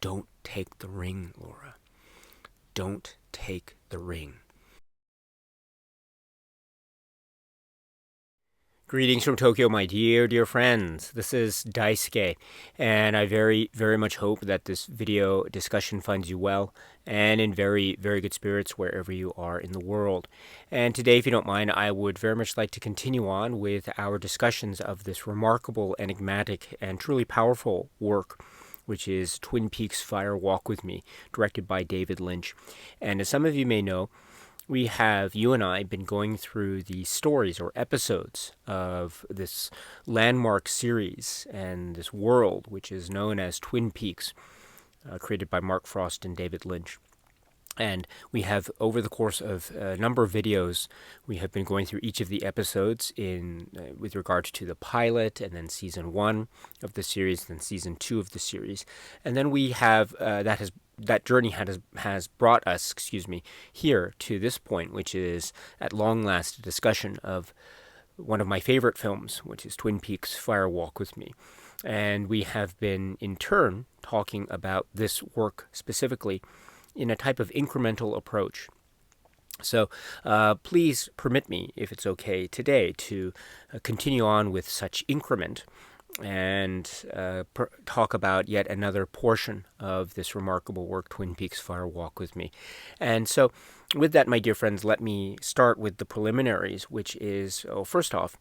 Don't take the ring, Laura. Don't take the ring. Greetings from Tokyo, my dear friends. This is Daisuke, and I very much hope that this video discussion finds you well and in very good spirits wherever you are in the world. And today, if you don't mind, I would very much like to continue on with our discussions of this remarkable, enigmatic, and truly powerful work, which is Twin Peaks: Fire Walk With Me, directed by David Lynch. And as some of you may know, you and I, been going through the stories or episodes of this landmark series and this world, which is known as Twin Peaks, created by Mark Frost and David Lynch. And we have, over the course of a number of videos, we have been going through each of the episodes with regard to the pilot, and then season 1 of the series, then season 2 of the series. And then we have, that journey has brought us, here to this point, which is at long last a discussion of one of my favorite films, which is Twin Peaks: Fire Walk With Me. And we have been, in turn, talking about this work specifically in a type of incremental approach. So please permit me, if it's okay today, to continue on with such increment and talk about yet another portion of this remarkable work, Twin Peaks: Fire Walk With Me. And so with that, my dear friends, let me start with the preliminaries, which is, first off,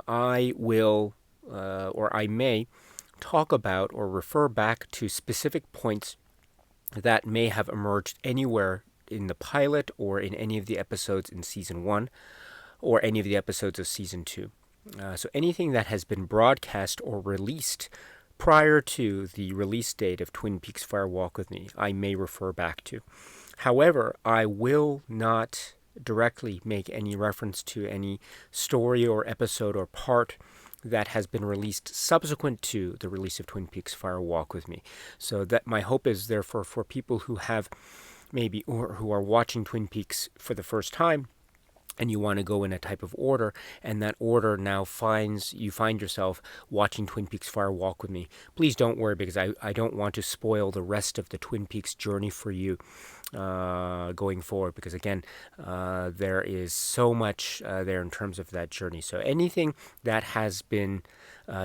I will, or I may, talk about or refer back to specific points that may have emerged anywhere in the pilot or in any of the episodes in season 1 or any of the episodes of season 2. So anything that has been broadcast or released prior to the release date of Twin Peaks: Fire Walk With Me, I may refer back to. However, I will not directly make any reference to any story or episode or part that has been released subsequent to the release of Twin Peaks: Fire Walk With Me. So that my hope is, therefore, for people who have maybe, or who are watching Twin Peaks for the first time, and you want to go in a type of order, and that order now you find yourself watching Twin Peaks: Fire Walk With Me. Please don't worry, because I don't want to spoil the rest of the Twin Peaks journey for you going forward, because again, there is so much there in terms of that journey. So anything that has been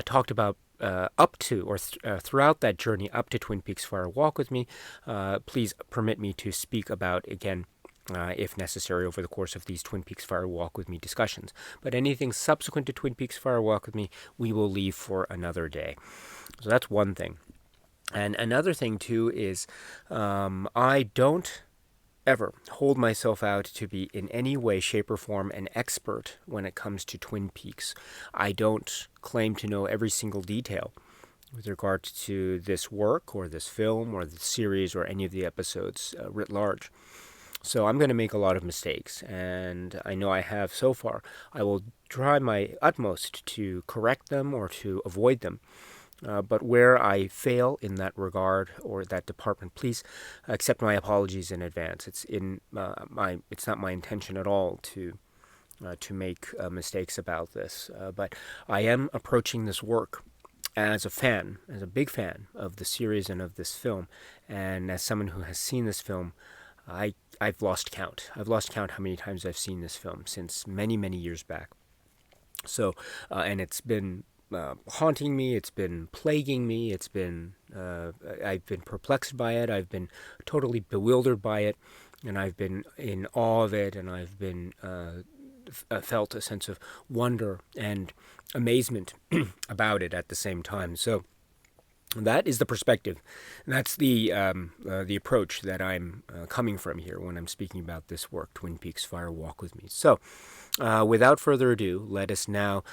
talked about up to or throughout that journey up to Twin Peaks: Fire Walk With Me, please permit me to speak about again, if necessary, over the course of these Twin Peaks: Fire Walk With Me discussions. But anything subsequent to Twin Peaks: Fire Walk With Me, we will leave for another day. So that's one thing. And another thing, too, is I don't ever hold myself out to be in any way, shape, or form an expert when it comes to Twin Peaks. I don't claim to know every single detail with regard to this work or this film or the series or any of the episodes writ large. So I'm going to make a lot of mistakes, and I know I have so far. I will try my utmost to correct them or to avoid them. But where I fail in that regard or that department, please accept my apologies in advance. It's not my intention at all to make mistakes about this. But I am approaching this work as a big fan of the series and of this film, and as someone who has seen this film, I've lost count. I've lost count how many times I've seen this film since many years back. So, and it's been haunting me, it's been plaguing me, I've been perplexed by it, I've been totally bewildered by it, and I've been in awe of it, and I've been felt a sense of wonder and amazement about it at the same time. So that is the perspective. That's the approach that I'm coming from here when I'm speaking about this work, Twin Peaks: Fire Walk With Me. So, without further ado, let us now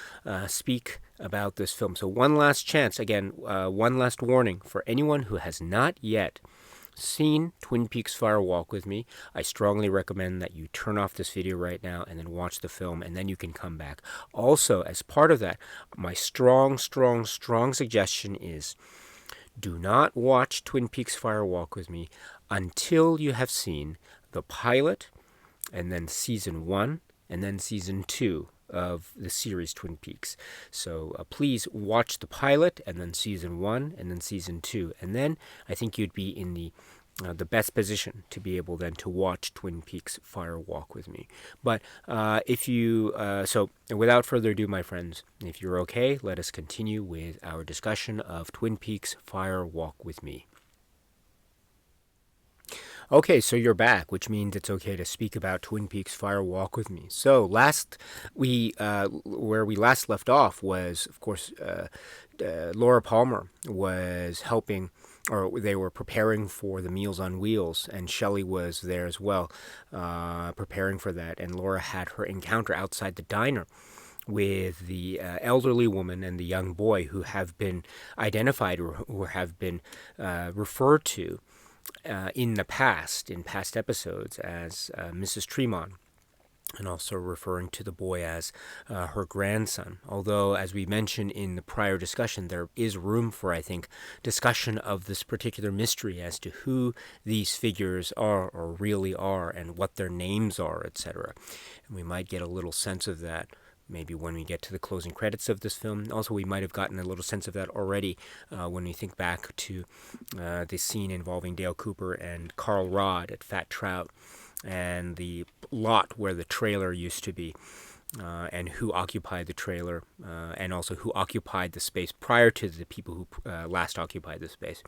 speak about this film. So one last chance, again, one last warning for anyone who has not yet seen Twin Peaks: Fire Walk With Me. I strongly recommend that you turn off this video right now and then watch the film, and then you can come back. Also, as part of that, my strong suggestion is, do not watch Twin Peaks: Fire Walk With Me until you have seen the pilot, and then season 1, and then season 2 of the series Twin Peaks. So please watch the pilot, and then season 1, and then season 2, and then I think you'd be in the best position to be able then to watch Twin Peaks Fire Walk with me. But if you, so without further ado, my friends, if you're okay, let us continue with our discussion of Twin Peaks Fire Walk with me. Okay, so you're back, which means it's okay to speak about Twin Peaks Fire Walk with me. So where we last left off was, of course, Laura Palmer was helping, or they were preparing for the Meals on Wheels, and Shelley was there as well, preparing for that. And Laura had her encounter outside the diner with the elderly woman and the young boy who have been identified, or who have been referred to in past episodes as Mrs. Tremont, and also referring to the boy as her grandson. Although, as we mentioned in the prior discussion, there is room for, I think, discussion of this particular mystery as to who these figures are or really are, and what their names are, etc. And we might get a little sense of that maybe when we get to the closing credits of this film. Also, we might have gotten a little sense of that already when we think back to the scene involving Dale Cooper and Carl Rodd at Fat Trout, and the lot where the trailer used to be, and who occupied the trailer, and also who occupied the space prior to the people who last occupied the space,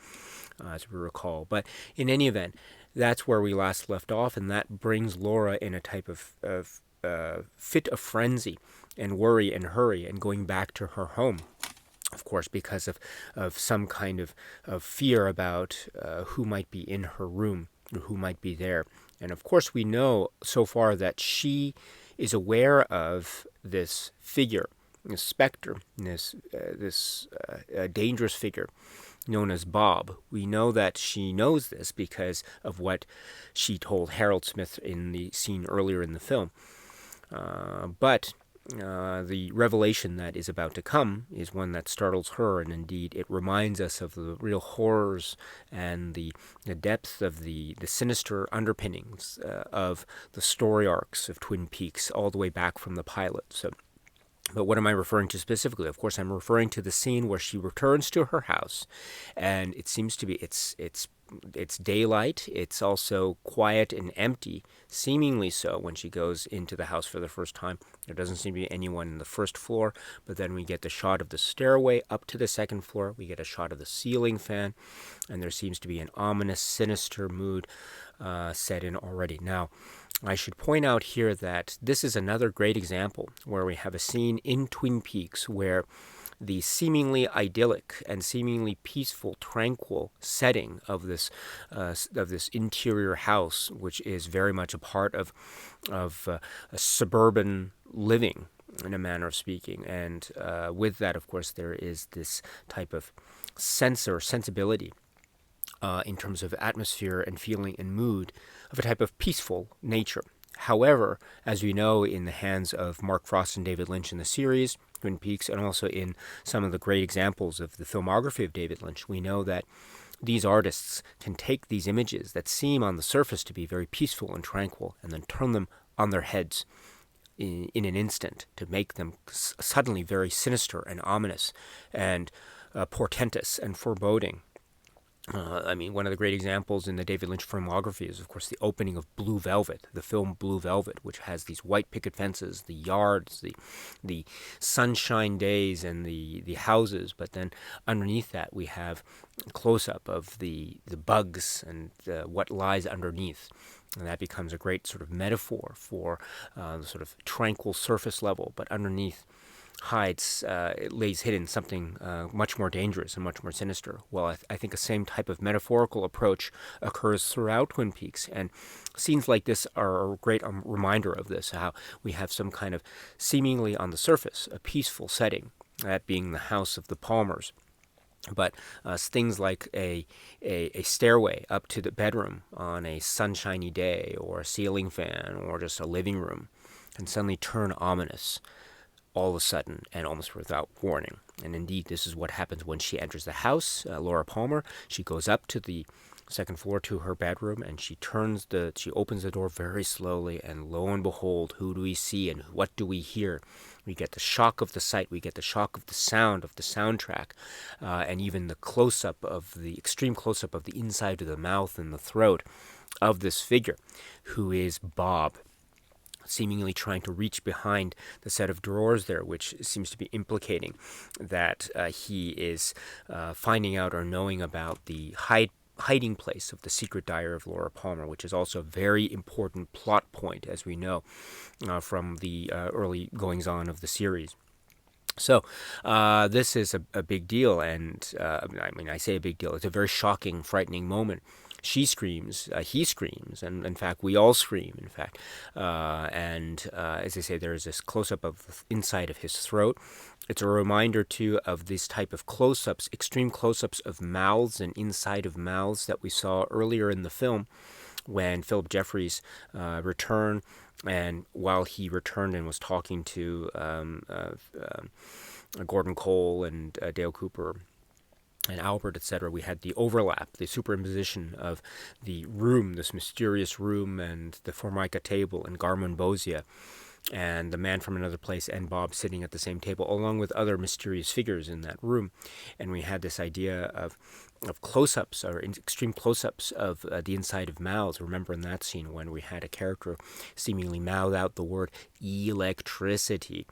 as we recall. But in any event, that's where we last left off, and that brings Laura in a type of fit of frenzy and worry and hurry, and going back to her home, of course, because of some kind of fear about who might be in her room, or who might be there. And of course, we know so far that she is aware of this figure, this specter, this dangerous figure known as Bob. We know that she knows this because of what she told Harold Smith in the scene earlier in the film. But the revelation that is about to come is one that startles her, and indeed it reminds us of the real horrors and the depth of the sinister underpinnings of the story arcs of Twin Peaks all the way back from the pilot. So, but what am I referring to specifically? Of course, I'm referring to the scene where she returns to her house, and it seems to be it's daylight. It's also quiet and empty, seemingly so, when she goes into the house for the first time. There doesn't seem to be anyone in the first floor, but then we get the shot of the stairway up to the second floor. We get a shot of the ceiling fan, and there seems to be an ominous, sinister mood set in already. Now, I should point out here that this is another great example where we have a scene in Twin Peaks where the seemingly idyllic and seemingly peaceful, tranquil setting of this interior house, which is very much a part of a suburban living, in a manner of speaking. And with that, of course, there is this type of sense or sensibility in terms of atmosphere and feeling and mood of a type of peaceful nature. However, as we know, in the hands of Mark Frost and David Lynch in the series Twin Peaks, and also in some of the great examples of the filmography of David Lynch, we know that these artists can take these images that seem on the surface to be very peaceful and tranquil, and then turn them on their heads in an instant to make them suddenly very sinister and ominous and portentous and foreboding. One of the great examples in the David Lynch filmography is, of course, the opening of Blue Velvet, the film Blue Velvet, which has these white picket fences, the yards, the sunshine days, and the houses. But then underneath that, we have a close-up of the bugs and what lies underneath. And that becomes a great sort of metaphor for the sort of tranquil surface level, but underneath it lays hidden something much more dangerous and much more sinister. Well, I think the same type of metaphorical approach occurs throughout Twin Peaks, and scenes like this are a great reminder of this, how we have some kind of seemingly on the surface a peaceful setting, that being the house of the Palmers. But things like a stairway up to the bedroom on a sunshiny day, or a ceiling fan, or just a living room, can suddenly turn ominous all of a sudden and almost without warning. And indeed, this is what happens when she enters the house. Laura Palmer, she goes up to the second floor to her bedroom, and she opens the door very slowly, and lo and behold, who do we see and what do we hear? We get the shock of the sight, we get the shock of the sound of the soundtrack, and even the extreme close-up of the inside of the mouth and the throat of this figure, who is Bob, seemingly trying to reach behind the set of drawers there, which seems to be implicating that he is finding out or knowing about the hiding place of the secret diary of Laura Palmer, which is also a very important plot point, as we know from the early goings-on of the series. So this is a big deal, and I say a big deal. It's a very shocking, frightening moment. She screams, he screams, and in fact, we all scream, in fact. And as I say, there is this close-up of the inside of his throat. It's a reminder, too, of this type of close-ups, extreme close-ups of mouths and inside of mouths that we saw earlier in the film when Philip Jeffries returned, and while he returned and was talking to Gordon Cole and Dale Cooper and Albert, etc., we had the overlap, the superimposition of the room, this mysterious room, and the Formica table, and Garmon Bozia, and the man from another place, and Bob sitting at the same table, along with other mysterious figures in that room. And we had this idea of close-ups, or extreme close-ups of the inside of mouths. Remember in that scene when we had a character seemingly mouth out the word electricity.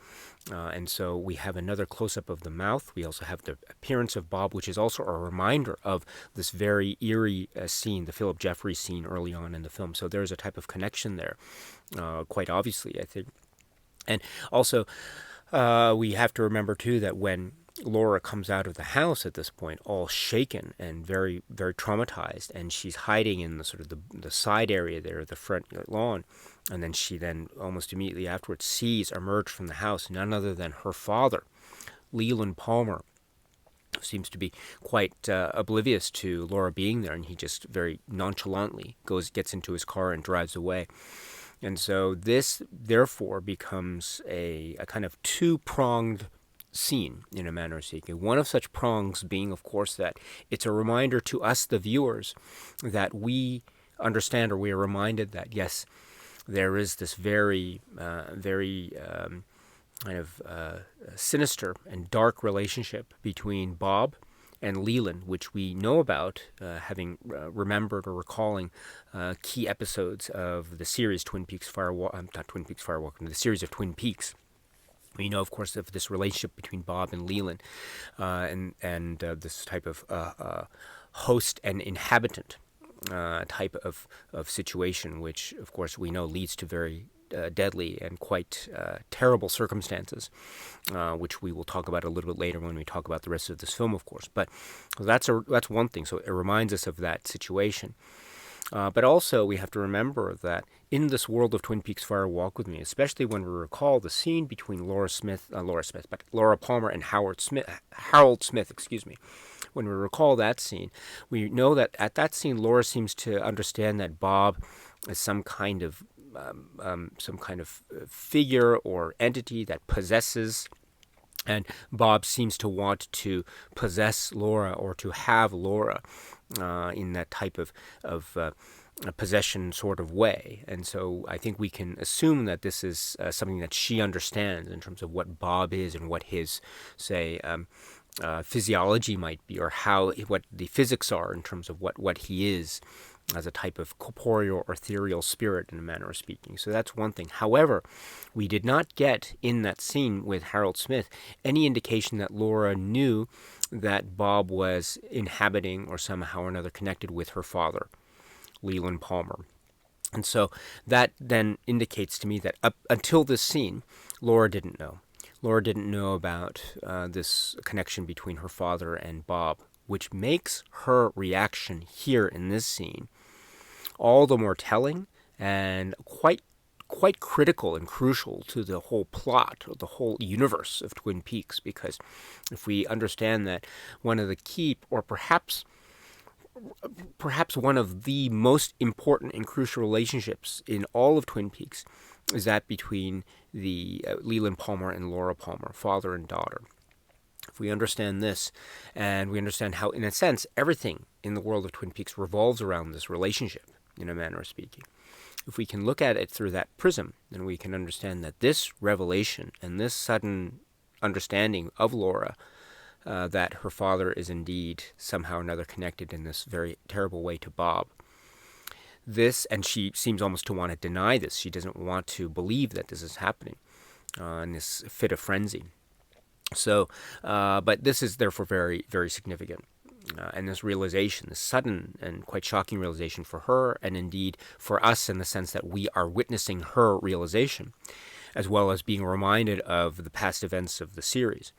And so we have another close-up of the mouth. We also have the appearance of Bob, which is also a reminder of this very eerie scene, the Philip Jeffries scene early on in the film. So there's a type of connection there, quite obviously, I think. And also, we have to remember, too, that when Laura comes out of the house at this point, all shaken and very, very traumatized, and she's hiding in the sort of the side area there, the front lawn, and then she almost immediately afterwards sees emerge from the house none other than her father, Leland Palmer, who seems to be quite oblivious to Laura being there, and he just very nonchalantly gets into his car and drives away. And so this, therefore, becomes a kind of two-pronged scene, in a manner of speaking. One of such prongs being, of course, that it's a reminder to us, the viewers, that we understand, or we are reminded that, yes, there is this very sinister and dark relationship between Bob and Leland, which we know about, having remembered or recalling key episodes of the series the series of Twin Peaks. We know, of course, of this relationship between Bob and Leland, and this type of host and inhabitant type of situation, which, of course, we know leads to very deadly and quite terrible circumstances, which we will talk about a little bit later when we talk about the rest of this film, of course. But that's one thing. So it reminds us of that situation. But also, we have to remember that in this world of Twin Peaks Fire Walk With Me, especially when we recall the scene between Laura Palmer and Harold Smith, when we recall that scene, we know that at that scene, Laura seems to understand that Bob is some kind of figure or entity that possesses, and Bob seems to want to possess Laura, or to have Laura in that type of possession sort of way. And so I think we can assume that this is something that she understands in terms of what Bob is and what his, say, physiology might be, or what the physics are in terms of what he is as a type of corporeal or ethereal spirit, in a manner of speaking. So that's one thing. However, we did not get in that scene with Harold Smith any indication that Laura knew that Bob was inhabiting or somehow or another connected with her father, Leland Palmer. And so that then indicates to me that up until this scene, Laura didn't know. Laura didn't know about this connection between her father and Bob, which makes her reaction here in this scene all the more telling and quite critical and crucial to the whole plot, or the whole universe of Twin Peaks, because if we understand that one of the key, or perhaps one of the most important and crucial relationships in all of Twin Peaks is that between the Leland Palmer and Laura Palmer, father and daughter, If we understand this, and we understand how, in a sense, everything in the world of Twin Peaks revolves around this relationship, in a manner of speaking, if we can look at it through that prism, then we can understand that this revelation and this sudden understanding of Laura, that her father is indeed somehow or another connected in this very terrible way to Bob, this, and she seems almost to want to deny this. She doesn't want to believe that this is happening in this fit of frenzy. So, but this is therefore very, very significant. And this realization, this sudden and quite shocking realization for her, and indeed for us in the sense that we are witnessing her realization, as well as being reminded of the past events of the series.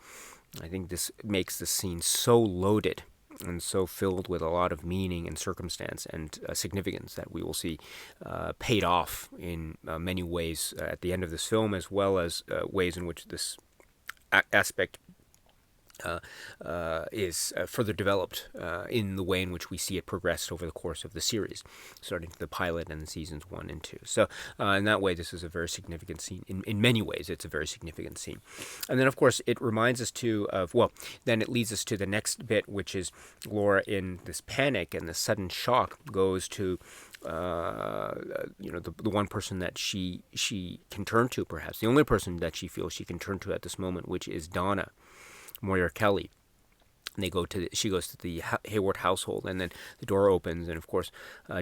I think this makes the scene so loaded and so filled with a lot of meaning and circumstance and significance that we will see paid off in many ways at the end of this film, as well as ways in which this aspect is further developed in the way in which we see it progressed over the course of the series, starting with the pilot and seasons 1 and 2. So in that way, this is a very significant scene. In many ways, it's a very significant scene. And then, of course, it reminds us too of, well, then it leads us to the next bit, which is Laura in this panic and the sudden shock goes to the one person that she can turn to, perhaps the only person that she feels she can turn to at this moment, which is Donna Moyer Kelly. And she goes to the Hayward household, and then the door opens, and of course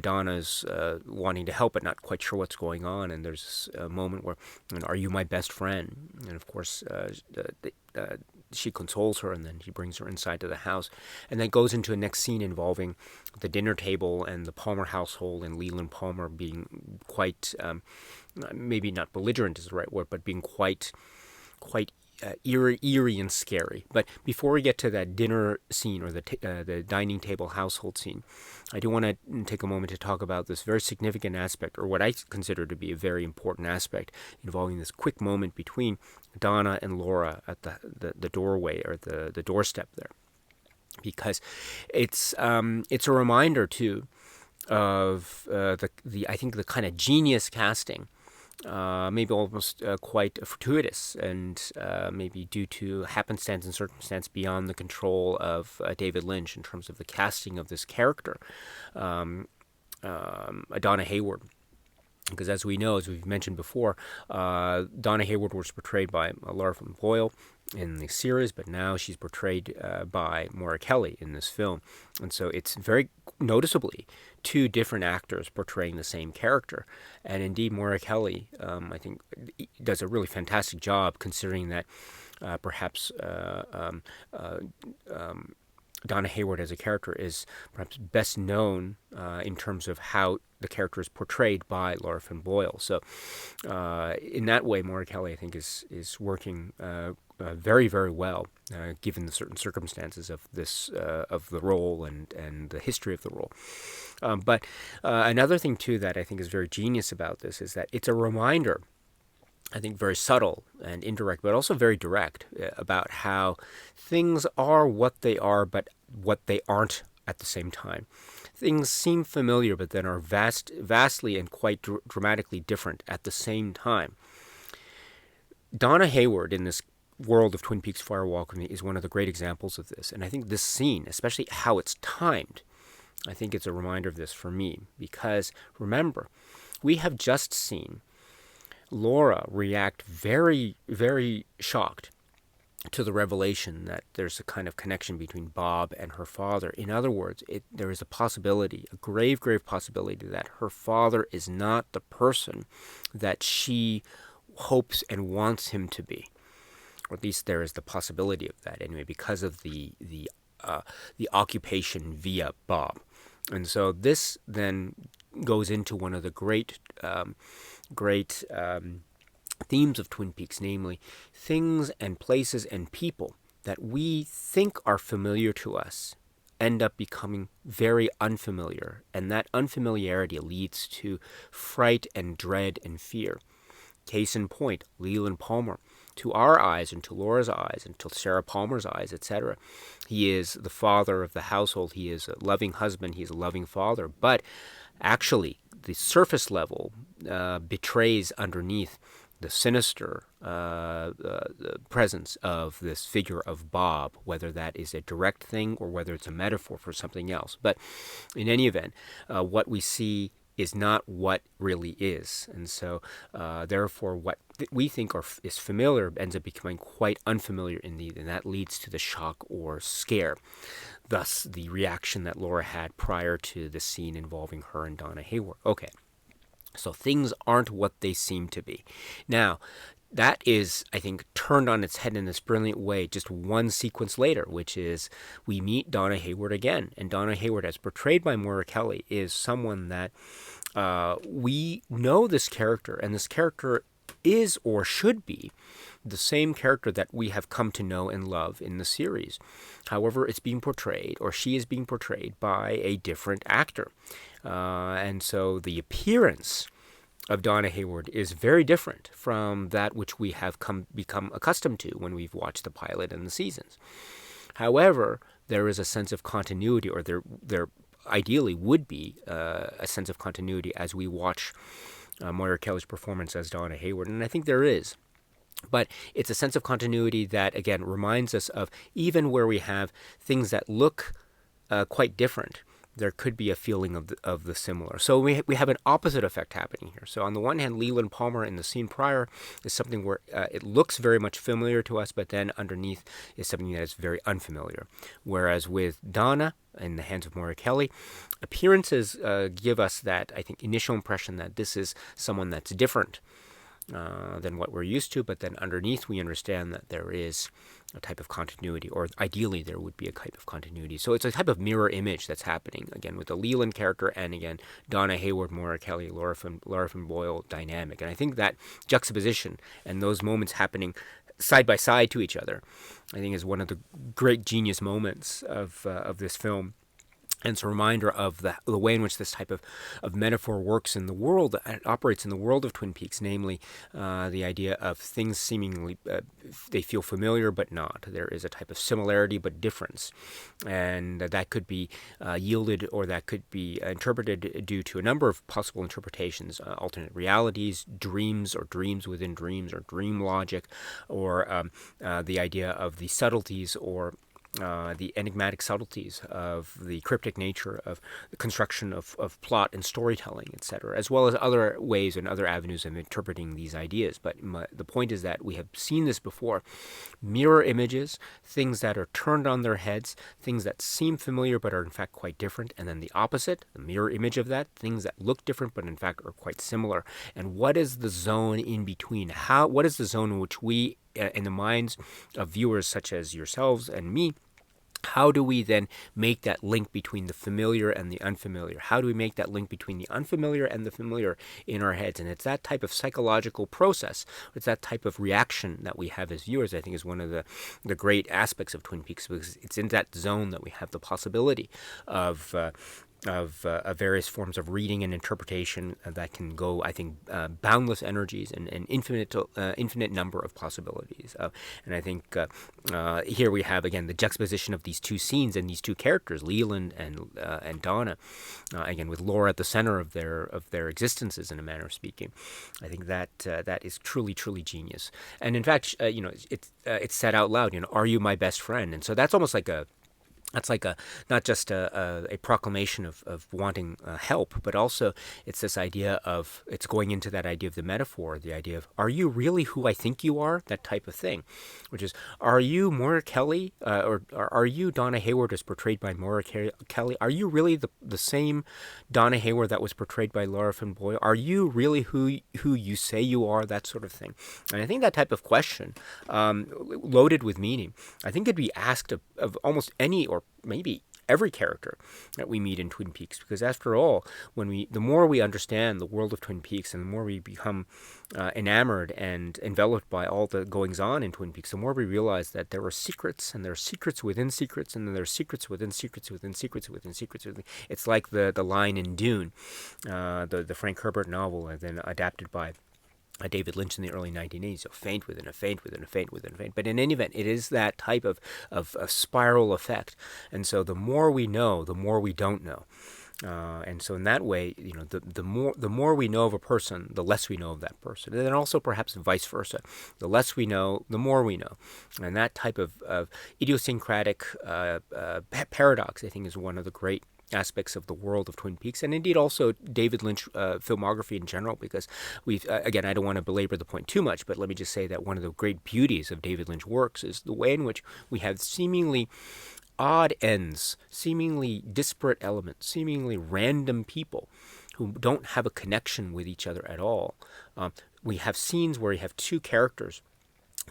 Donna's wanting to help but not quite sure what's going on, and there's a moment where, are you my best friend? And of course she consoles her, and then he brings her inside to the house, and then goes into a next scene involving the dinner table and the Palmer household, and Leland Palmer being quite, maybe not belligerent is the right word, but being quite eerie and scary. But before we get to that dinner scene or the dining table household scene, I do want to take a moment to talk about this very significant aspect, or what I consider to be a very important aspect, involving this quick moment between Donna and Laura at the doorway or the doorstep there, because it's a reminder too of I think the kind of genius casting. Maybe almost quite fortuitous, and maybe due to happenstance and circumstance beyond the control of David Lynch in terms of the casting of this character, Donna Hayward. Because as we know, as we've mentioned before, Donna Hayward was portrayed by Laura Boyle in the series, but now she's portrayed by Moira Kelly in this film. And so it's very noticeably two different actors portraying the same character. And indeed, Moira Kelly, I think, does a really fantastic job, considering that perhaps Donna Hayward as a character is perhaps best known in terms of how the character is portrayed by Laura Boyle. So in that way, Moira Kelly, I think, is working very, very well, given the certain circumstances of this of the role and the history of the role. But another thing, too, that I think is very genius about this is that it's a reminder, I think very subtle and indirect, but also very direct, about how things are what they are, but what they aren't at the same time. Things seem familiar, but then are vastly and quite dramatically different at the same time. Donna Hayward in this world of Twin Peaks Fire Walk with Me is one of the great examples of this. And I think this scene, especially how it's timed, I think it's a reminder of this for me. Because remember, we have just seen Laura react very, very shocked to the revelation that there's a kind of connection between Bob and her father. In other words, there is a possibility, a grave, grave possibility, that her father is not the person that she hopes and wants him to be. Or at least there is the possibility of that anyway, because of the occupation via Bob. And so this then goes into one of the great themes of Twin Peaks, namely things and places and people that we think are familiar to us end up becoming very unfamiliar, and that unfamiliarity leads to fright and dread and fear. Case in point, Leland Palmer. To our eyes and to Laura's eyes and to Sarah Palmer's eyes, etc., he is the father of the household. He is a loving husband. He is a loving father. But actually, the surface level betrays underneath the sinister presence of this figure of Bob, whether that is a direct thing or whether it's a metaphor for something else. But in any event, what we see is not what really is. And so, therefore, what we think is familiar ends up becoming quite unfamiliar indeed, and that leads to the shock or scare. Thus, the reaction that Laura had prior to the scene involving her and Donna Hayward. Okay, so things aren't what they seem to be. Now, that is, I think, turned on its head in this brilliant way just one sequence later, which is we meet Donna Hayward again. And Donna Hayward, as portrayed by Moira Kelly, is someone that we know this character, and this character is or should be the same character that we have come to know and love in the series. However, it's being portrayed, or she is being portrayed, by a different actor. And so the appearance of Donna Hayward is very different from that which we have become accustomed to when we've watched the pilot and the seasons. However, there is a sense of continuity, or there ideally would be a sense of continuity as we watch Moira Kelly's performance as Donna Hayward, and I think there is. But it's a sense of continuity that, again, reminds us of even where we have things that look quite different, there could be a feeling of the similar. So we have an opposite effect happening here. So on the one hand, Leland Palmer in the scene prior is something where it looks very much familiar to us, but then underneath is something that is very unfamiliar. Whereas with Donna, in the hands of Moira Kelly, appearances give us that, I think, initial impression that this is someone that's different than what we're used to, but then underneath we understand that there is a type of continuity, or ideally there would be a type of continuity. So it's a type of mirror image that's happening, again, with the Leland character and, again, Donna Hayward, Moira Kelly, Laura Flynn Boyle dynamic. And I think that juxtaposition and those moments happening side by side to each other, I think, is one of the great genius moments of this film. And it's a reminder of the way in which this type of metaphor works in the world, it operates in the world of Twin Peaks, namely the idea of things seemingly, they feel familiar but not. There is a type of similarity but difference. And that could be yielded, or that could be interpreted due to a number of possible interpretations, alternate realities, dreams, or dreams within dreams, or dream logic, or the idea of the subtleties, or the enigmatic subtleties of the cryptic nature of the construction of plot and storytelling, etc., as well as other ways and other avenues of interpreting these ideas. But the point is that we have seen this before. Mirror images, things that are turned on their heads, things that seem familiar but are in fact quite different, and then the opposite, the mirror image of that, things that look different but in fact are quite similar. And what is the zone in between? What is the zone in which we, in the minds of viewers such as yourselves and me, how do we then make that link between the familiar and the unfamiliar? How do we make that link between the unfamiliar and the familiar in our heads? And it's that type of psychological process, it's that type of reaction that we have as viewers, I think, is one of the great aspects of Twin Peaks, because it's in that zone that we have the possibility of various forms of reading and interpretation that can go, I think, boundless energies and infinite number of possibilities. And I think here we have, again, the juxtaposition of these two scenes and these two characters, Leland and Donna, again, with Laura at the center of their existences, in a manner of speaking. I think that is truly, truly genius. And in fact, it's said out loud, are you my best friend? And so that's almost like not just a proclamation of wanting help, but also it's this idea of, it's going into that idea of the metaphor, the idea of, are you really who I think you are? That type of thing, which is, are you Moira Kelly, or are you Donna Hayward as portrayed by Moira Kelly? Are you really the same Donna Hayward that was portrayed by Laura Flynn Boyle? Are you really who you say you are? That sort of thing. And I think that type of question, loaded with meaning, I think could be asked of almost any, or maybe every character that we meet in Twin Peaks, because after all, the more we understand the world of Twin Peaks, and the more we become enamored and enveloped by all the goings on in Twin Peaks, the more we realize that there are secrets, and there are secrets within secrets, and then there are secrets within secrets within secrets within secrets. It's like the line in Dune, the Frank Herbert novel, and then adapted by David Lynch in the early 1980s, a feint within a feint within a feint within a feint. But in any event, it is that type of spiral effect. And so the more we know, the more we don't know. And so in that way, the more we know of a person, the less we know of that person, and then also perhaps vice versa. The less we know, the more we know, and that type of idiosyncratic paradox, I think, is one of the great aspects of the world of Twin Peaks, and indeed also David Lynch filmography in general, because we've again, I don't want to belabor the point too much, but let me just say that one of the great beauties of David Lynch works is the way in which we have seemingly odd ends, seemingly disparate elements, seemingly random people who don't have a connection with each other at all. We have scenes where you have two characters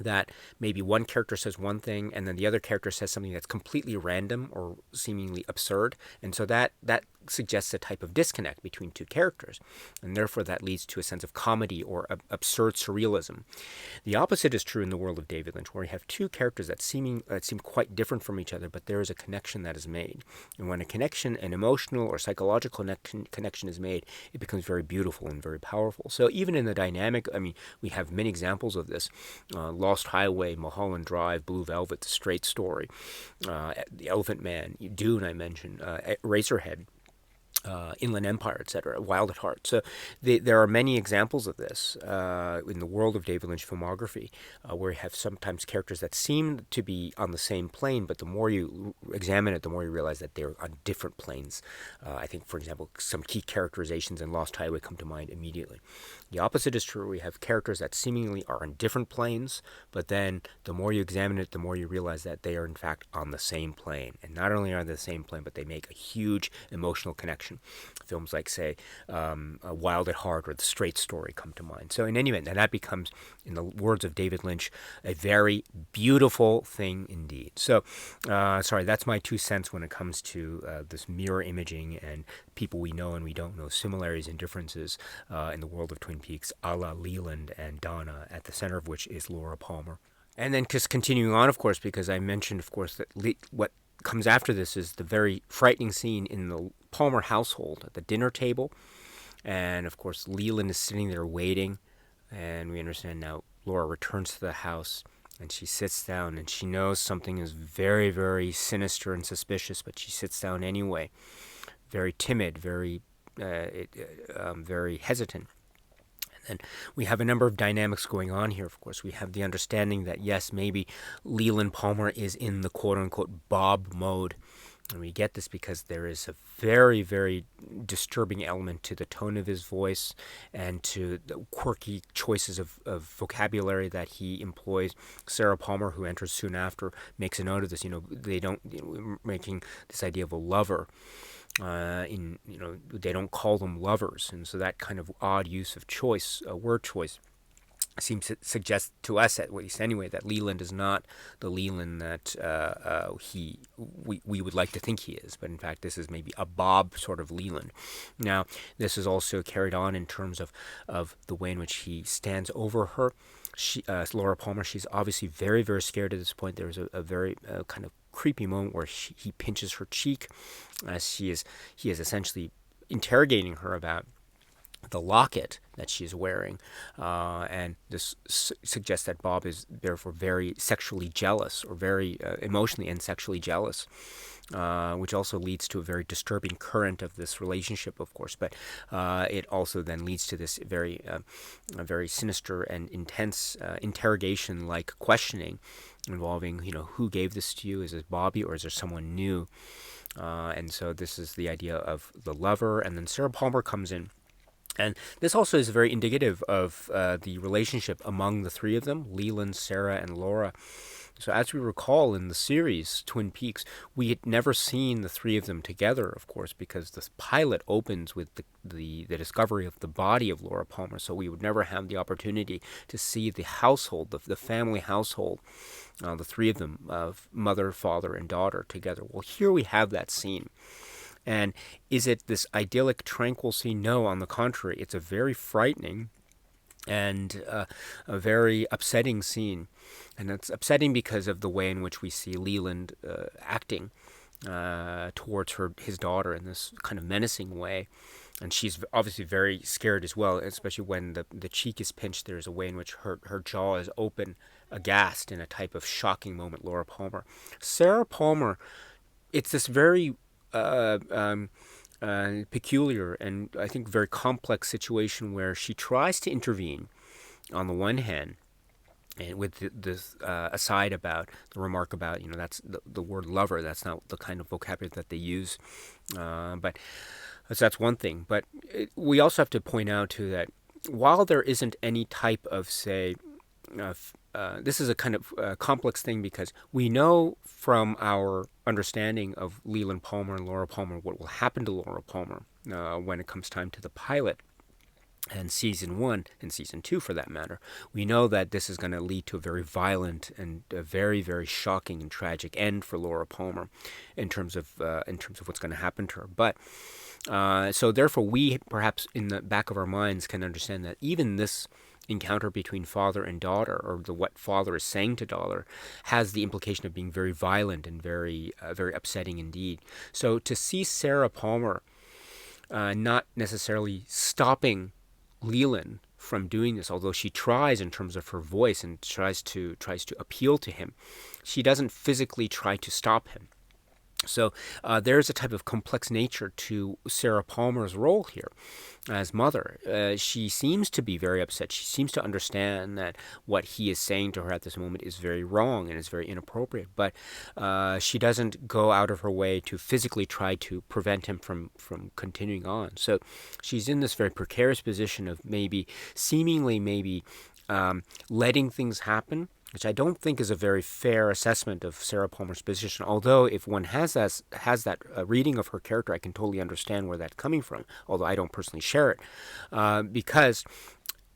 that maybe one character says one thing and then the other character says something that's completely random or seemingly absurd, and so that suggests a type of disconnect between two characters, and therefore that leads to a sense of comedy or absurd surrealism. The opposite is true in the world of David Lynch, where you have two characters that seem quite different from each other, but there is a connection that is made. And when a connection, an emotional or psychological connection is made, it becomes very beautiful and very powerful. So even in the dynamic, I mean, we have many examples of this. Lost Highway, Mulholland Drive, Blue Velvet, The Straight Story, The Elephant Man, Dune, I mentioned, Eraserhead, Inland Empire, etc., Wild at Heart. So there are many examples of this in the world of David Lynch filmography, where you have sometimes characters that seem to be on the same plane, but the more you examine it, the more you realize that they're on different planes. I think, for example, some key characterizations in Lost Highway come to mind immediately. The opposite is true. We have characters that seemingly are on different planes, but then the more you examine it, the more you realize that they are in fact on the same plane. And not only are they the same plane, but they make a huge emotional connection. Films like, say, Wild at Heart or The Straight Story come to mind. So in any event, and that becomes, in the words of David Lynch, a very beautiful thing indeed. So, sorry, that's my 2 cents when it comes to this mirror imaging and people we know and we don't know, similarities and differences in the world of Twin Peaks, a la Leland and Donna, at the center of which is Laura Palmer. And then just continuing on, of course, because I mentioned, of course, that what comes after this is the very frightening scene in the Palmer household at the dinner table. And, of course, Leland is sitting there waiting, and we understand now Laura returns to the house, and she sits down, and she knows something is very, very sinister and suspicious, but she sits down anyway, very timid, very hesitant. And we have a number of dynamics going on here, of course. We have the understanding that, yes, maybe Leland Palmer is in the quote-unquote Bob mode. And we get this because there is a very, very disturbing element to the tone of his voice and to the quirky choices of vocabulary that he employs. Sarah Palmer, who enters soon after, makes a note of this. Making this idea of a lover. They don't call them lovers, and so that kind of odd use of word choice, seems to suggest to us, at least anyway, that Leland is not the Leland that we would like to think he is, but in fact this is maybe a Bob sort of Leland. Now, this is also carried on in terms of the way in which he stands over her. Laura Palmer, she's obviously very, very scared at this point. There's a very kind of creepy moment where he pinches her cheek as he is essentially interrogating her about the locket that she's wearing, and this suggests that Bob is therefore very sexually jealous, or very emotionally and sexually jealous, which also leads to a very disturbing current of this relationship, of course. But it also then leads to this very sinister and intense interrogation-like questioning involving, who gave this to you? Is it Bobby, or is there someone new? And so this is the idea of the lover, and then Sarah Palmer comes in. And this also is very indicative of the relationship among the three of them, Leland, Sarah, and Laura. So as we recall in the series Twin Peaks, we had never seen the three of them together, of course, because the pilot opens with the discovery of the body of Laura Palmer. So we would never have the opportunity to see the household, the family household, the three of them, of mother, father, and daughter together. Well, here we have that scene. And is it this idyllic, tranquil scene? No, on the contrary, it's a very frightening and a very upsetting scene. And it's upsetting because of the way in which we see Leland acting towards his daughter in this kind of menacing way. And she's obviously very scared as well, especially when the cheek is pinched. There's a way in which her jaw is open, aghast, in a type of shocking moment, Laura Palmer. Sarah Palmer, it's this very peculiar and I think very complex situation where she tries to intervene on the one hand, and with this aside about the remark about, that's the word lover, that's not the kind of vocabulary that they use, but so that's one thing. But we also have to point out too that while there isn't any type of, say, this is a kind of complex thing because we know from our understanding of Leland Palmer and Laura Palmer what will happen to Laura Palmer when it comes time to the pilot and season 1 and season 2 for that matter. We know that this is going to lead to a very violent and a very, very shocking and tragic end for Laura Palmer in terms of what's going to happen to her. But so therefore we perhaps in the back of our minds can understand that even this encounter between father and daughter, or what father is saying to daughter, has the implication of being very violent and very very upsetting indeed. So to see Sarah Palmer not necessarily stopping Leland from doing this, although she tries in terms of her voice and tries to appeal to him, she doesn't physically try to stop him. So there's a type of complex nature to Sarah Palmer's role here as mother. She seems to be very upset. She seems to understand that what he is saying to her at this moment is very wrong and is very inappropriate. But she doesn't go out of her way to physically try to prevent him from continuing on. So she's in this very precarious position of seemingly letting things happen, which I don't think is a very fair assessment of Sarah Palmer's position. Although if one has that reading of her character, I can totally understand where that's coming from, although I don't personally share it, because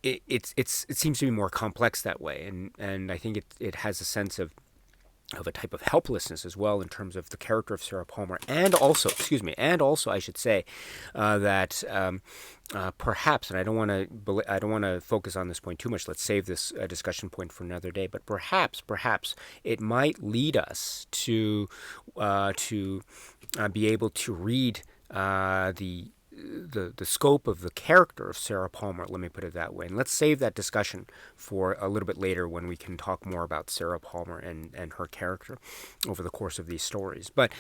it seems to be more complex that way, and I think it has a sense of a type of helplessness as well in terms of the character of Sarah Palmer, and also I should say that perhaps, and I don't want to focus on this point too much. Let's save this discussion point for another day. But perhaps it might lead us to be able to read the scope of the character of Sarah Palmer, let me put it that way. And let's save that discussion for a little bit later when we can talk more about Sarah Palmer and her character over the course of these stories. But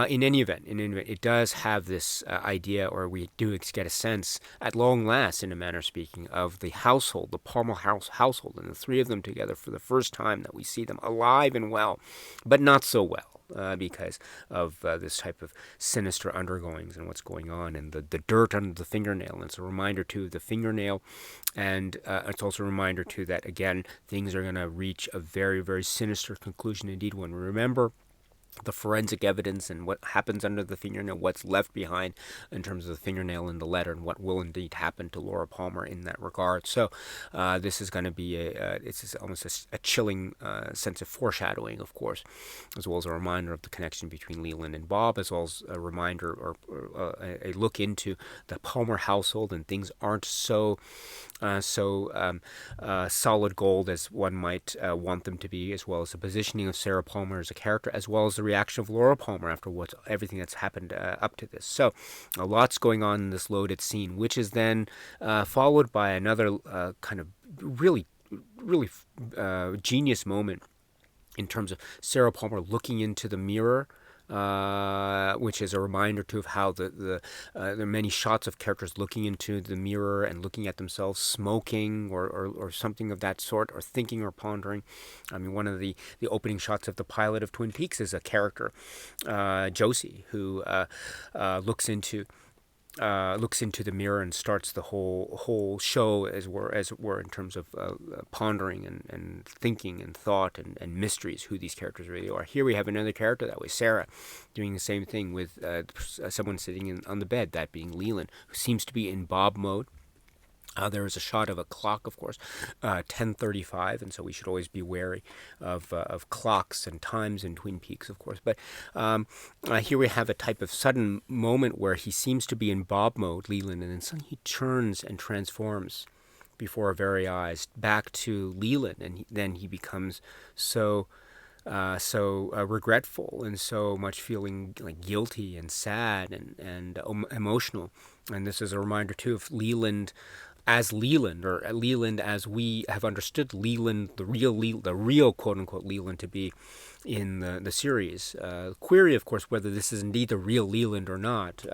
in any event, it does have this idea, or we do get a sense, at long last, in a manner speaking, of the household, the Palmer household, and the three of them together for the first time that we see them alive and well, but not so well. Because of this type of sinister undergoings and what's going on, and the dirt under the fingernail. And it's a reminder, too, of the fingernail, and it's also a reminder, too, that, again, things are going to reach a very, very sinister conclusion indeed when we remember the forensic evidence and what happens under the fingernail, what's left behind in terms of the fingernail in the letter, and what will indeed happen to Laura Palmer in that regard. So this is going to be it's almost a chilling sense of foreshadowing, of course, as well as a reminder of the connection between Leland and Bob, as well as a reminder or a look into the Palmer household, and things aren't so solid gold as one might want them to be, as well as the positioning of Sarah Palmer as a character, as well as the reaction of Laura Palmer after everything that's happened up to this. So a lot's going on in this loaded scene, which is then followed by another kind of really genius moment in terms of Sarah Palmer looking into the mirror, which is a reminder too of how there are many shots of characters looking into the mirror and looking at themselves, smoking or something of that sort, or thinking or pondering. I mean, one of the opening shots of the pilot of Twin Peaks is a character, Josie, who looks into the mirror and starts the whole show, as it were, in terms of pondering and thinking and thought and mysteries, who these characters really are. Here we have another character that way, Sarah, doing the same thing with someone sitting on the bed, that being Leland, who seems to be in Bob mode. There is a shot of a clock, of course, 10:35, and so we should always be wary of clocks and times in Twin Peaks, of course. But here we have a type of sudden moment where he seems to be in Bob mode, Leland, and then suddenly he turns and transforms before our very eyes back to Leland, and then he becomes so regretful and so much feeling like guilty and sad and emotional. And this is a reminder too of Leland as Leland, or Leland as we have understood Leland, the real quote unquote Leland to be in the series. Query, of course, whether this is indeed the real Leland or not.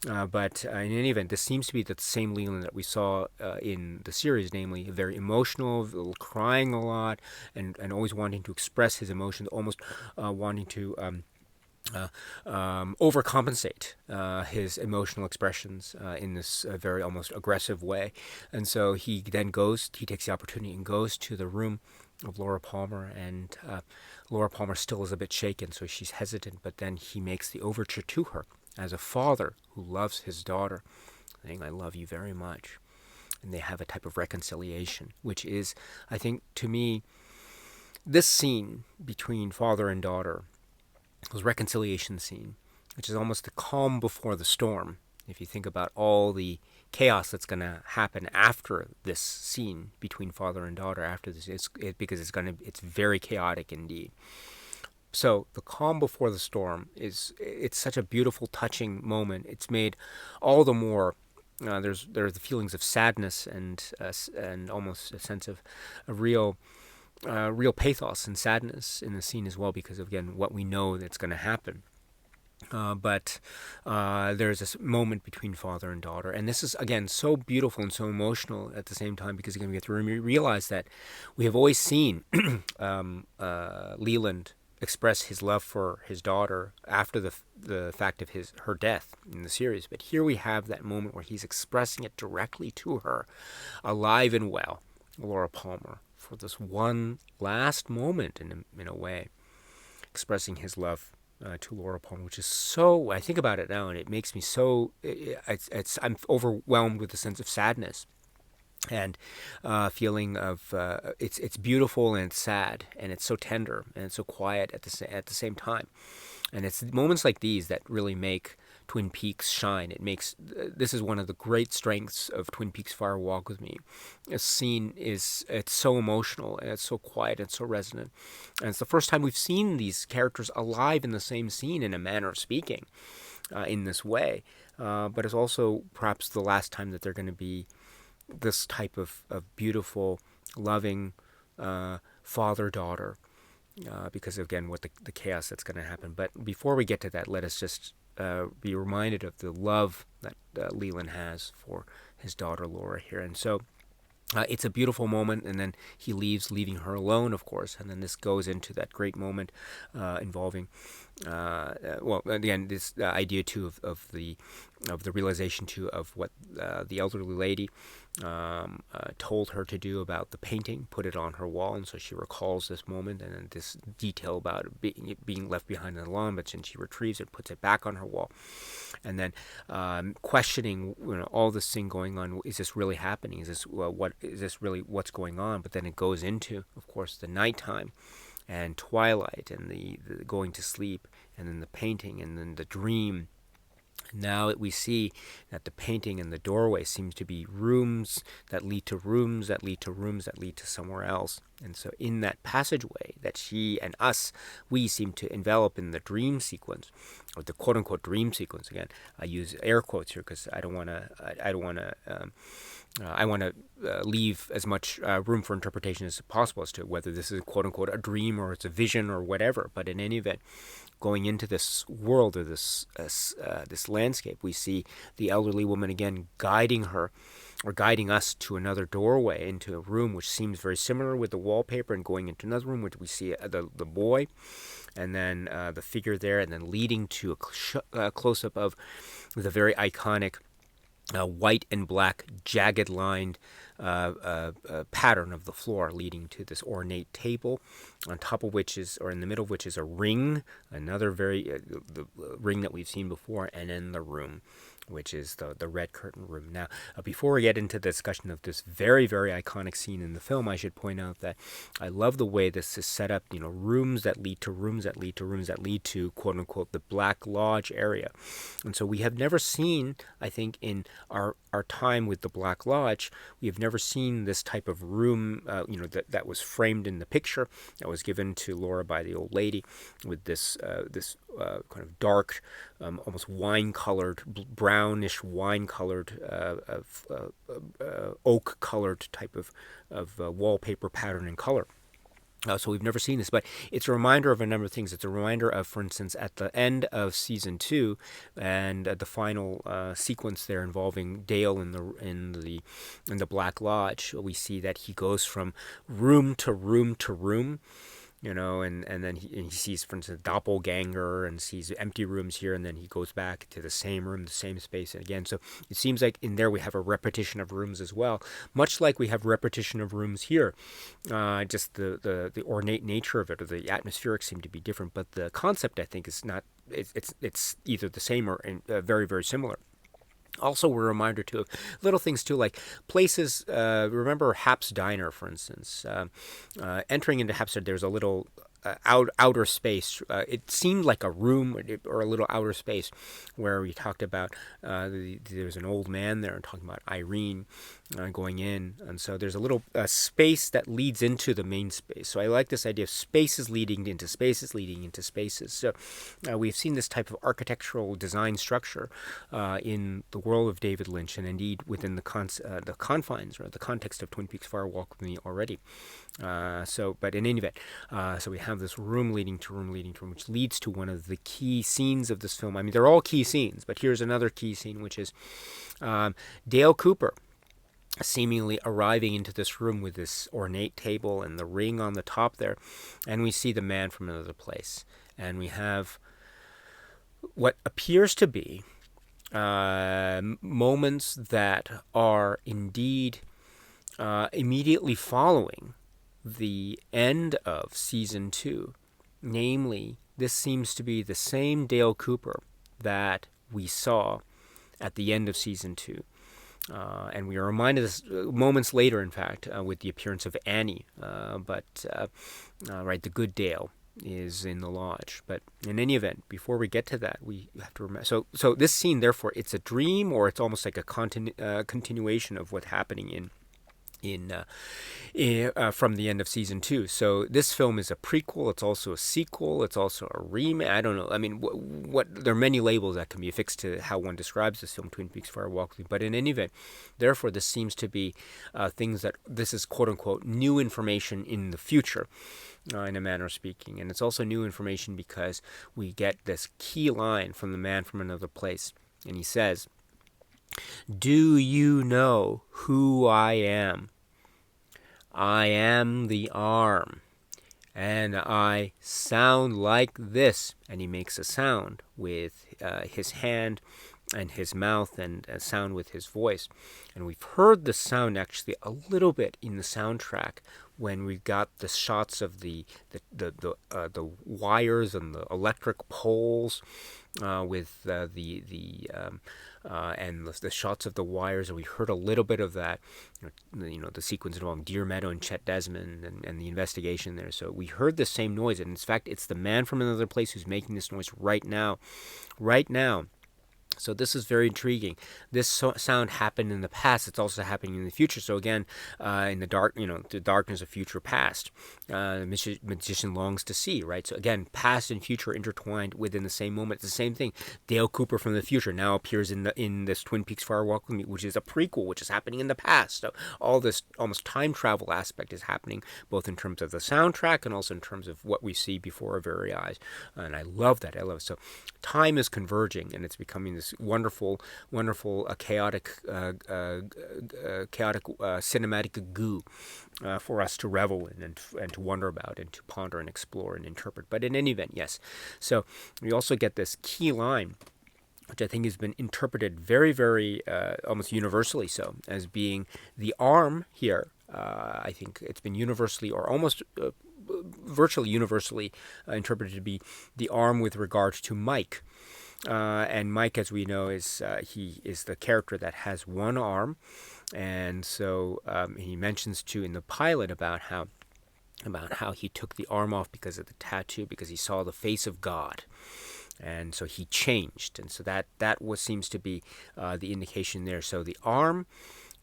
But in any event, this seems to be the same Leland that we saw in the series, namely very emotional, crying a lot, and always wanting to express his emotions, almost wanting to overcompensate his emotional expressions in this very almost aggressive way. And so he takes the opportunity and goes to the room of Laura Palmer, and Laura Palmer still is a bit shaken, so she's hesitant, but then he makes the overture to her as a father who loves his daughter, saying, "I love you very much." And they have a type of reconciliation, which is, I think, to me, this scene between father and daughter, this reconciliation scene, which is almost the calm before the storm. If you think about all the chaos that's going to happen after this scene between father and daughter, after this, because it's very chaotic indeed. So the calm before the storm it's such a beautiful, touching moment. It's made all the more. There are the feelings of sadness and almost a sense of a real pathos and sadness in the scene as well, because of, again, what we know that's going to happen. But there's this moment between father and daughter, and this is, again, so beautiful and so emotional at the same time, because, again, we have to realize that we have always seen Leland express his love for his daughter after the fact of her death in the series. But here we have that moment where he's expressing it directly to her, alive and well, Laura Palmer, for this one last moment in a way, expressing his love to Laura Palmer, which is so, I think about it now, and it makes me so, I'm overwhelmed with a sense of sadness and feeling of, it's beautiful and it's sad, and it's so tender and it's so quiet at the same time. And it's moments like these that really make Twin Peaks shine. This is one of the great strengths of Twin Peaks Fire Walk with Me. This scene it's so emotional, and it's so quiet and so resonant. And it's the first time we've seen these characters alive in the same scene, in a manner of speaking, in this way. But it's also perhaps the last time that they're going to be this type of beautiful, loving father-daughter, because, again, what the chaos that's going to happen. But before we get to that, let us just be reminded of the love that Leland has for his daughter Laura here. And so it's a beautiful moment, and then he leaves, leaving her alone, of course. And then this goes into that great moment involving, well, again, this idea too of the realization too of what the elderly lady told her to do about the painting, put it on her wall, and so she recalls this moment and then this detail about it being left behind in the lawn, but then she retrieves it, puts it back on her wall, and then questioning, all this thing going on. Is this really happening? Is this really what's going on? But then it goes into, of course, the nighttime and twilight and the going to sleep, and then the painting, and then the dream. Now we see that the painting and the doorway seems to be rooms that lead to rooms that lead to rooms that lead to somewhere else. And so in that passageway that she and we seem to envelop in the dream sequence, or the quote-unquote dream sequence. Again, I use air quotes here because I want to leave as much room for interpretation as possible as to whether this is quote-unquote a dream or it's a vision or whatever. But in any event, going into this world, or this landscape, we see the elderly woman again guiding us to another doorway, into a room which seems very similar with the wallpaper, and going into another room which we see the boy, and then the figure there, and then leading to a close-up of the very iconic white and black jagged lined pattern of the floor, leading to this ornate table, on top of which is, or in the middle of which is, a ring, another very the ring that we've seen before, and then the room, which is the red curtain room. Now, before we get into the discussion of this very, very iconic scene in the film, I should point out that I love the way this is set up, rooms that lead to rooms that lead to rooms that lead to, quote-unquote, the Black Lodge area. And so we have never seen, I think, in our our time with the Black Lodge, we have never seen this type of room, that was framed in the picture that was given to Laura by the old lady, with this kind of dark, almost wine-colored, brownish wine-colored, oak-colored type of wallpaper pattern and color. So we've never seen this, but it's a reminder of a number of things. It's a reminder of, for instance, at the end of season 2, and the final sequence there involving Dale in the Black Lodge, we see that he goes from room to room to room. And then he sees, for instance, doppelganger, and sees empty rooms here, and then he goes back to the same room, the same space again. So it seems like in there we have a repetition of rooms as well, much like we have repetition of rooms here. Just the ornate nature of it, or the atmospheric, seem to be different, but the concept, I think, is not. It's either the same or very, very similar. Also, we're a reminder, too, of little things, too, like places. Remember Hap's Diner, for instance. Entering into Hap's Diner, there's a little outer space. It seemed like a room or a little outer space where we talked about there's an old man there and talking about Irene going in. And so there's a little space that leads into the main space. So I like this idea of spaces leading into spaces leading into spaces. So we've seen this type of architectural design structure in the world of David Lynch, and indeed within the confines or the context of Twin Peaks Fire Walk with Me already. But in any event, so we have this room leading to room leading to room, which leads to one of the key scenes of this film. I mean, they're all key scenes, but here's another key scene, which is Dale Cooper seemingly arriving into this room with this ornate table and the ring on the top there, and we see the man from another place, and we have what appears to be moments that are indeed immediately following the end of season 2. Namely, this seems to be the same Dale Cooper that we saw at the end of season 2. And we are reminded of this moments later, in fact, with the appearance of Annie. The good Dale is in the lodge. But in any event, before we get to that, we have to remember. So this scene, therefore, it's a dream, or it's almost like a continuation of what's happening from the end of season 2. So this film is a prequel. It's also a sequel. It's also a remake. I don't know. I mean, there are many labels that can be affixed to how one describes this film, Twin Peaks Fire Walk with Me. But in any event, therefore, this seems to be things that this is quote unquote new information in the future, in a manner of speaking. And it's also new information because we get this key line from the man from another place, and he says, "Do you know who I am? I am the arm, and I sound like this." And he makes a sound with his hand and his mouth, and a sound with his voice. And we've heard the sound actually a little bit in the soundtrack when we got the shots of the wires and the electric poles with and the shots of the wires, and we heard a little bit of that, the sequence involving Deer Meadow and Chet Desmond and the investigation there. So we heard the same noise, and in fact, it's the man from another place who's making this noise right now. So this is very intriguing. This sound happened in the past. It's also happening in the future. So again, in the dark, the darkness of future past, the magician longs to see, right? So again, past and future intertwined within the same moment. It's the same thing. Dale Cooper from the future now appears in this Twin Peaks Fire Walk with Me, which is a prequel, which is happening in the past. So all this almost time travel aspect is happening, both in terms of the soundtrack and also in terms of what we see before our very eyes. And I love that. I love it. So time is converging, and it's becoming this wonderful, chaotic cinematic goo for us to revel in and to wonder about and to ponder and explore and interpret. But in any event, yes. So we also get this key line, which I think has been interpreted very, very almost universally so, as being the arm here. I think it's been universally, or almost virtually universally, interpreted to be the arm with regard to Mike. And Mike, as we know, he is the character that has one arm, and so he mentions too in the pilot about how he took the arm off because of the tattoo, because he saw the face of God. And so he changed, and so that seems to be the indication there. So the arm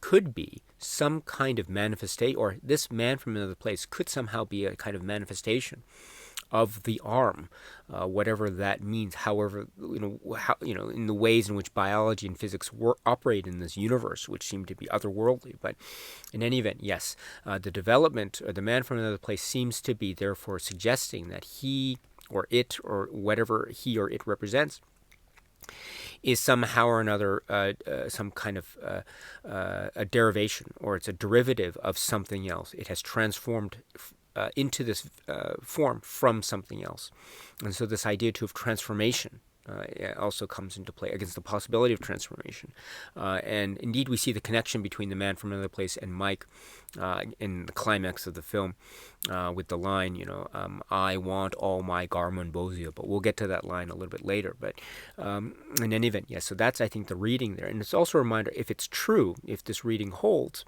could be some kind of manifestation, or this man from another place could somehow be a kind of manifestation of the arm, whatever that means. However, in the ways in which biology and physics operate in this universe, which seem to be otherworldly. But in any event, yes, the development, or the man from another place, seems to be therefore suggesting that he or it, or whatever he or it represents, is somehow or another some kind of a derivation, or it's a derivative of something else. It has transformed into this form from something else. And so this idea too of transformation also comes into play, against the possibility of transformation. And indeed, we see the connection between the man from another place and Mike in the climax of the film with the line, I want all my Garmon Bozia. But we'll get to that line a little bit later. But in any event, yes, so that's, I think, the reading there. And it's also a reminder, if it's true, if this reading holds,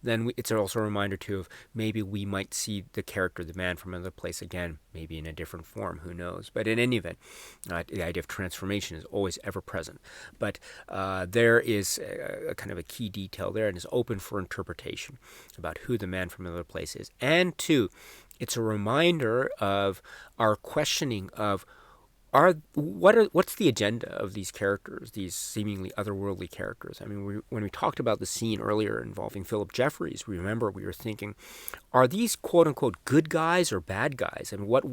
then it's also a reminder, too, of maybe we might see the character, the man from another place, again, maybe in a different form, who knows. But in any event, the idea of transformation is always ever present. But there is a kind of a key detail there, and is open for interpretation about who the man from another place is. And, two, it's a reminder of our questioning of what's the agenda of these characters, these seemingly otherworldly characters? I mean, when we talked about the scene earlier involving Philip Jeffries, remember we were thinking, are these quote unquote good guys or bad guys? And what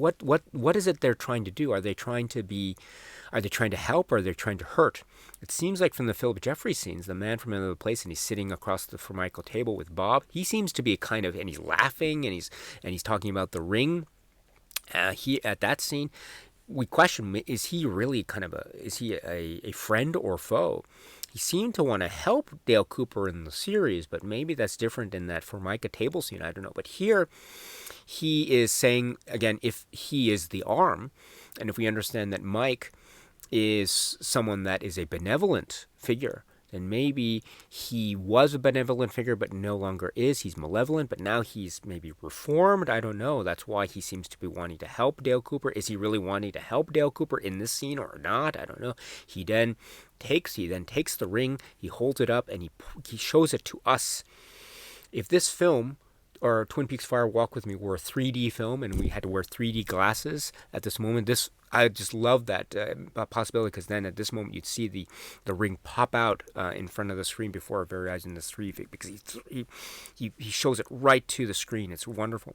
is it they're trying to do? Are they trying to help, or are they trying to hurt? It seems like from the Philip Jeffries scenes, the man from another place, and he's sitting across the Formica table with Bob. He seems to be and he's laughing, and he's talking about the ring. At that scene, we question, is he really is he a friend or foe? He seemed to want to help Dale Cooper in the series, but maybe that's different in that Formica table scene, I don't know. But here, he is saying, again, if he is the arm, and if we understand that Mike is someone that is a benevolent figure, then maybe he was a benevolent figure but no longer is. He's malevolent, but now he's maybe reformed. I don't know. That's why he seems to be wanting to help Dale Cooper. Is he really wanting to help Dale Cooper in this scene or not? I don't know. He then takes the ring, he holds it up, and he shows it to us. If this film, or Twin Peaks Fire Walk With Me, were a 3D film and we had to wear 3D glasses at this moment, I just love that possibility, because then at this moment you'd see the ring pop out in front of the screen before our very eyes in the 3D, because he shows it right to the screen. It's wonderful.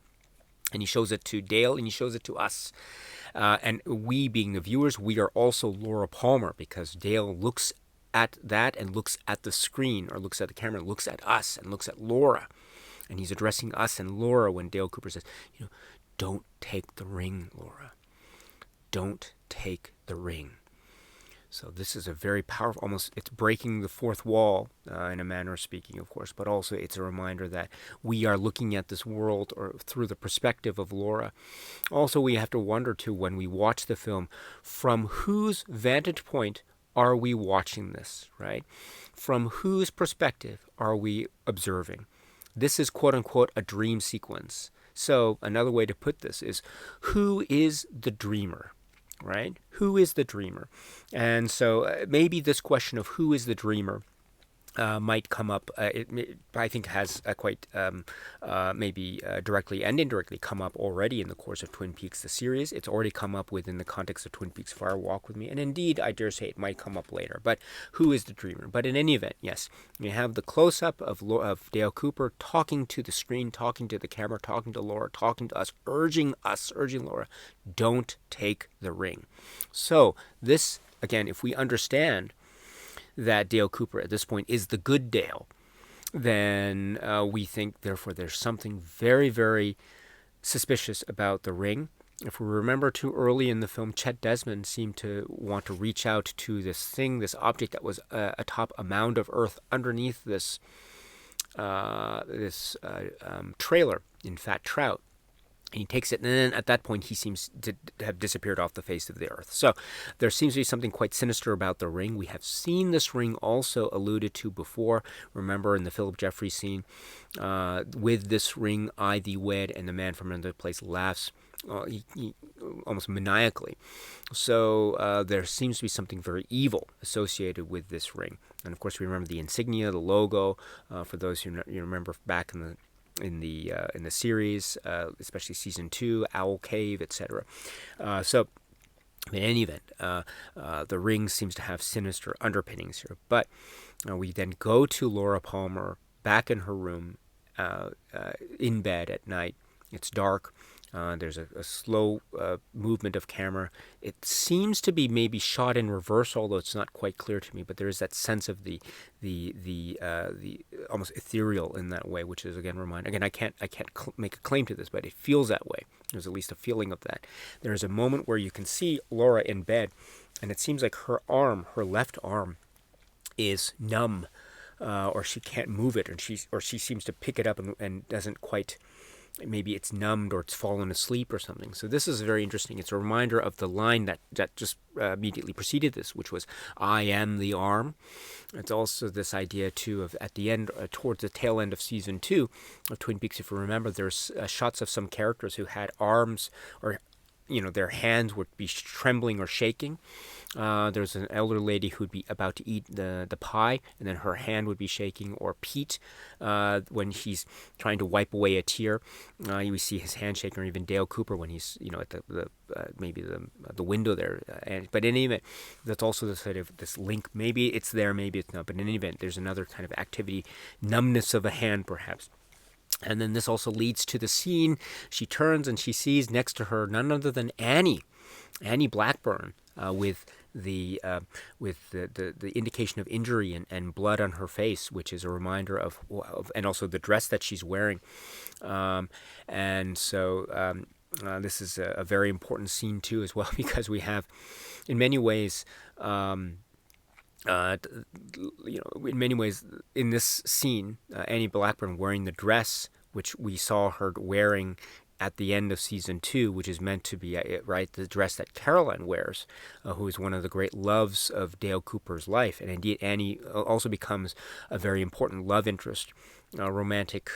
And he shows it to Dale, and he shows it to us. And we, being the viewers, we are also Laura Palmer, because Dale looks at that and looks at the screen, or looks at the camera, looks at us and looks at Laura. And he's addressing us and Laura when Dale Cooper says, don't take the ring, Laura. Don't take the ring. So this is a very powerful, it's breaking the fourth wall in a manner of speaking, of course, but also it's a reminder that we are looking at this world or through the perspective of Laura. Also, we have to wonder, too, when we watch the film, from whose vantage point are we watching this, right? From whose perspective are we observing? This is, quote unquote, a dream sequence. So another way to put this is, who is the dreamer? Right? Who is the dreamer? And so maybe this question of who is the dreamer might come up. I think has quite maybe directly and indirectly come up already in the course of Twin Peaks, the series. It's already come up within the context of Twin Peaks Fire Walk With Me. And indeed, I dare say it might come up later. But who is the dreamer? But in any event, yes, you have the close-up of Dale Cooper talking to the screen, talking to the camera, talking to Laura, talking to us, urging Laura, don't take the ring. So this, again, if we understand that Dale Cooper at this point is the good Dale, then we think, therefore, there's something very, very suspicious about the ring. If we remember too early in the film, Chet Desmond seemed to want to reach out to this thing, this object that was atop a mound of earth underneath this trailer in Fat Trout. And he takes it, and then at that point, he seems to have disappeared off the face of the earth. So there seems to be something quite sinister about the ring. We have seen this ring also alluded to before. Remember in the Philip Jeffries scene, with this ring I thee wed, and the man from another place laughs almost maniacally. So there seems to be something very evil associated with this ring. And of course, we remember the insignia, the logo. For those who you remember back in the series, especially season 2, Owl Cave, etc. So in any event, the ring seems to have sinister underpinnings here. But we then go to Laura Palmer back in her room, in bed at night. It's dark. There's a slow movement of camera. It seems to be maybe shot in reverse, although it's not quite clear to me. But there is that sense of the almost ethereal in that way, which is again I can't make a claim to this, but it feels that way. There's at least a feeling of that. There's a moment where you can see Laura in bed, and it seems like her left arm, is numb, or she can't move it, or she seems to pick it up and doesn't quite. Maybe it's numbed or it's fallen asleep or something. So this is very interesting. It's a reminder of the line that just immediately preceded this, which was, "I am the arm." It's also this idea, too, of at the end, towards the tail end of season 2 of Twin Peaks, if you remember, there's shots of some characters who had arms, or their hands would be trembling or shaking. There's an elder lady who'd be about to eat the pie, and then her hand would be shaking. Or Pete, when he's trying to wipe away a tear, you see his hand shaking. Or even Dale Cooper when he's at the window there. But in any event, that's also the sort of this link. Maybe it's there, maybe it's not. But in any event, there's another kind of activity, numbness of a hand, perhaps. And then this also leads to the scene. She turns and she sees next to her none other than Annie Blackburn, with the indication of injury and blood on her face, which is a reminder of and also the dress that she's wearing. And so this is a very important scene too, as well, because we have, in many ways, in this scene, Annie Blackburn wearing the dress which we saw her wearing at the end of season 2, which is meant to be the dress that Caroline wears, who is one of the great loves of Dale Cooper's life. And indeed, Annie also becomes a very important love interest, romantic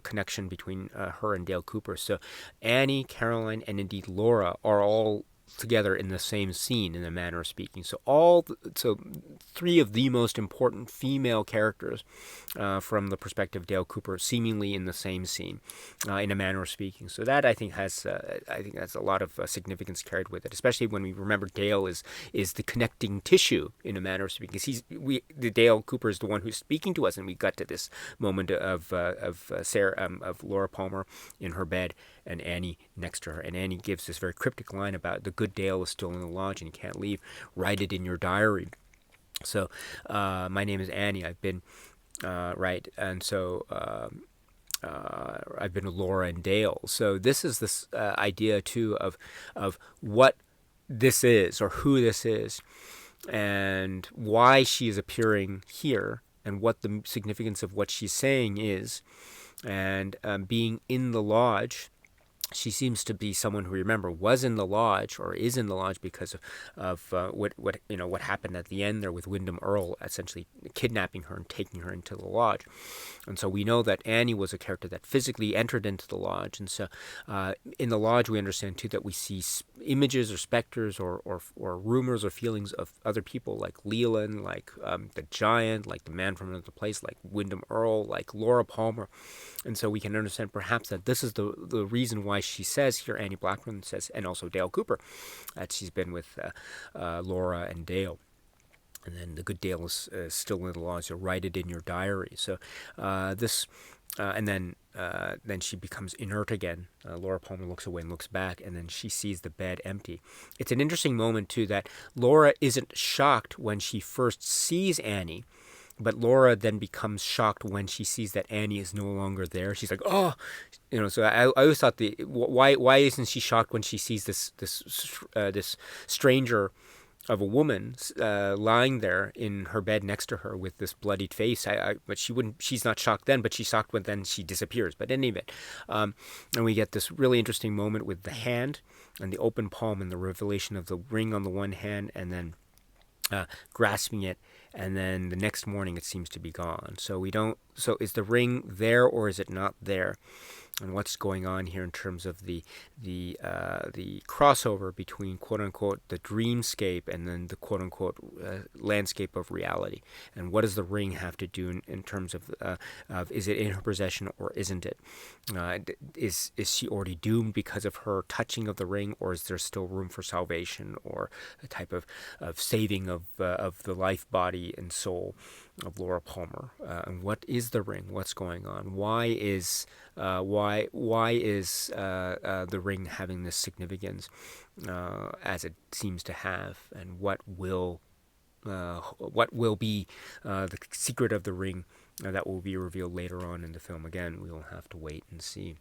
connection between her and Dale Cooper. So Annie, Caroline, and indeed Laura are all together in the same scene, in a manner of speaking. So three of the most important female characters, from the perspective of Dale Cooper, seemingly in the same scene, in a manner of speaking. So that I think has a lot of significance carried with it, especially when we remember Dale is the connecting tissue, in a manner of speaking. Because Dale Cooper is the one who's speaking to us, and we got to this moment of Laura Palmer in her bed and Annie next to her. And Annie gives this very cryptic line about the good Dale is still in the lodge and you can't leave. Write it in your diary. So my name is Annie. I've been and so I've been Laura and Dale. So this is this idea too of what this is, or who this is, and why she is appearing here, and what the significance of what she's saying is. And being in the lodge, she seems to be someone who, remember, was in the lodge, or is in the lodge, because of what happened at the end there with Wyndham Earle essentially kidnapping her and taking her into the lodge. And so we know that Annie was a character that physically entered into the lodge. And so in the lodge, we understand too that we see images or specters or rumors or feelings of other people, like Leland, like the Giant, like the Man from Another Place, like Wyndham Earle, like Laura Palmer. And so we can understand perhaps that this is the reason why she says here, Annie Blackburn says, and also Dale Cooper, that she's been with Laura and Dale. And then the good Dale is still in the lodge, so write it in your diary. So and then she becomes inert again. Laura Palmer looks away and looks back, and then she sees the bed empty. It's an interesting moment, too, that Laura isn't shocked when she first sees Annie, but Laura then becomes shocked when she sees that Annie is no longer there. She's like, oh, So I always thought why isn't she shocked when she sees this stranger of a woman lying there in her bed next to her with this bloodied face? But she's not shocked then, but she's shocked when then she disappears. But in any event, and we get this really interesting moment with the hand and the open palm and the revelation of the ring on the one hand, and then grasping it and then the next morning it seems to be gone. So we don't. So is the ring there or is it not there? And what's going on here in terms of the crossover between quote unquote the dreamscape and then the quote unquote landscape of reality, and what does the ring have to do in terms of is it in her possession or isn't it? Is she already doomed because of her touching of the ring, or is there still room for salvation or a type of saving of the life, body, and soul of Laura Palmer? And what is the ring? What's going on? Why is the ring having this significance as it seems to have, and what will be the secret of the ring that will be revealed later on in the film? Again, we will have to wait and see.